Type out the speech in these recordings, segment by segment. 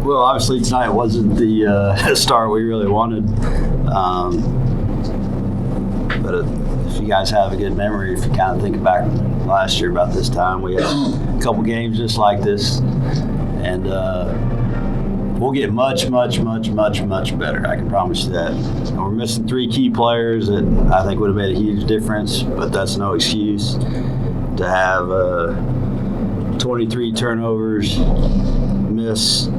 Well, obviously tonight wasn't the start we really wanted. But if you guys have a good memory, if you kind of think back last year about this time, we had a couple games just like this. And we'll get much better. I can promise you that. And we're missing 3 key players that I think would have made a huge difference, but that's no excuse to have 23 turnovers, miss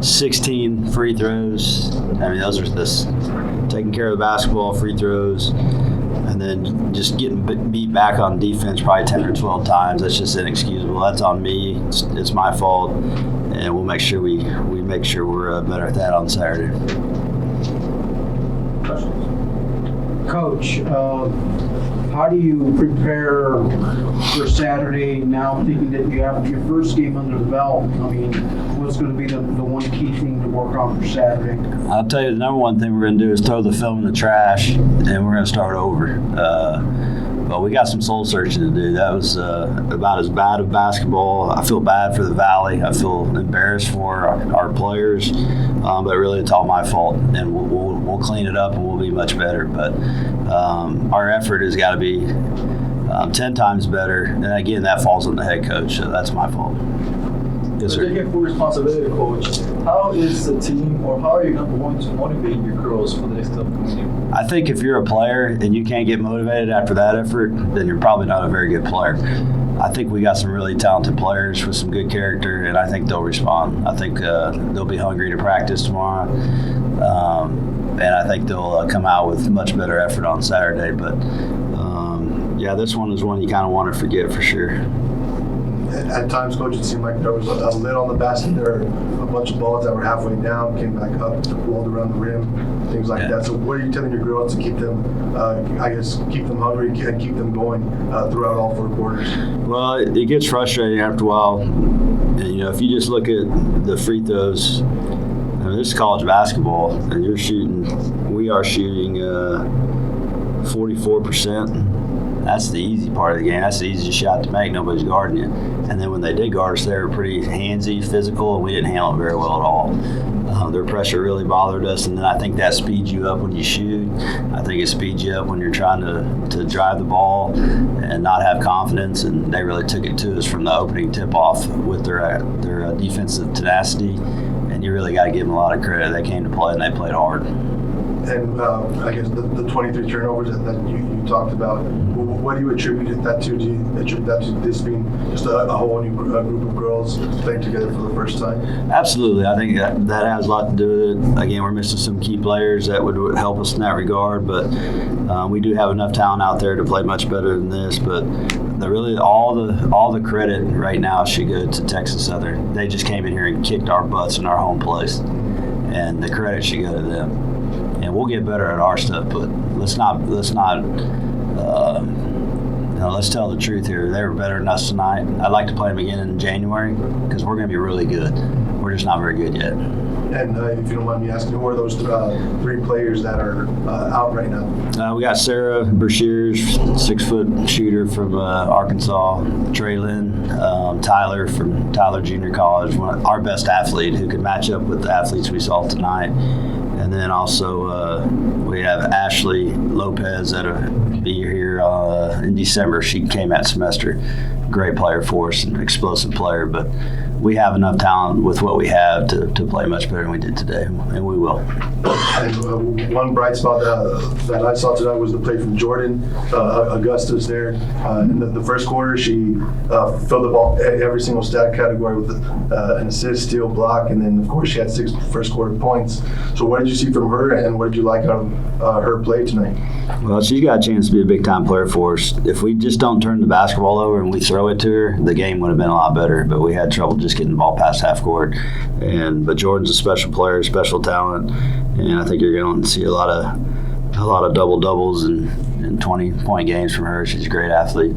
16 free throws. I mean, those are just taking care of the basketball, free throws, and then just getting beat back on defense probably 10 or 12 times. That's just inexcusable. That's on me. It's my fault, and we'll make sure we make sure we're better at that on Saturday. Coach, how do you prepare for Saturday now, thinking that you have your first game under the belt? I mean, what's going to be the one key thing to work on for Saturday? I'll tell you, the number one thing we're going to do is throw the film in the trash, and we're going to start over. But we got some soul searching to do. That was about as bad of basketball. I feel bad for the Valley. I feel embarrassed for our players, but really it's all my fault. And we'll clean it up and we'll be much better. But our effort has got to be 10 times better. And again, that falls on the head coach. So that's my fault. Yes, sir. Taking full responsibility, Coach. How is the team, or how are you going to motivate your girls for the next upcoming game? I think if you're a player and you can't get motivated after that effort, then you're probably not a very good player. I think we got some really talented players with some good character, and I think they'll respond. I think they'll be hungry to practice tomorrow, and I think they'll come out with much better effort on Saturday. But, yeah, this one is one you kind of want to forget for sure. At times, Coach, it seemed like there was a lid on the basket. There were a bunch of balls that were halfway down, came back up, rolled around the rim, things like that. So what are you telling your girls to keep them, keep them hungry and keep them going throughout all 4 quarters? Well, it gets frustrating after a while. And, if you just look at the free throws, I mean, this is college basketball, and we are shooting 44%. That's the easy part of the game. That's the easiest shot to make. Nobody's guarding you. And then when they did guard us, they were pretty handsy, physical, and we didn't handle it very well at all. Their pressure really bothered us, and then I think that speeds you up when you shoot. I think it speeds you up when you're trying to drive the ball and not have confidence, and they really took it to us from the opening tip-off with their defensive tenacity, and you really got to give them a lot of credit. They came to play, and they played hard. And I guess the 23 turnovers that you talked about, what do you attribute that to? Do you attribute that to this being just a whole new group of girls playing together for the first time? Absolutely. I think that has a lot to do with it. Again, we're missing some key players that would help us in that regard, but we do have enough talent out there to play much better than this. But all the credit right now should go to Texas Southern. They just came in here and kicked our butts in our home place, and the credit should go to them. And we'll get better at our stuff, but let's tell the truth here. They were better than us tonight. I'd like to play them again in January because we're going to be really good. We're just not very good yet. And if you don't mind me asking, who are those 3 players that are out right now? We got Sarah Brashears, 6-foot shooter from Arkansas. Traylon, Tyler from Tyler Junior College, our best athlete who could match up with the athletes we saw tonight. And then also we have Ashley Lopez that'll be here in December. She came that semester. Great player for us, an explosive player. But we have enough talent with what we have to play much better than we did today, and we will. And one bright spot that I saw tonight was the play from Jordan. Augusta's there. In the first quarter, she filled the ball every single stat category with an assist, steal, block, and then, of course, she had 6 first quarter points. So what did you see from her, and what did you like out of her play tonight? Well, she's got a chance to be a big-time player for us. If we just don't turn the basketball over and we throw it to her, the game would have been a lot better, but we had trouble just getting the ball past half court. But Jordan's a special player, special talent, and I think you're going to see a lot of double-doubles and 20-point games from her. She's a great athlete.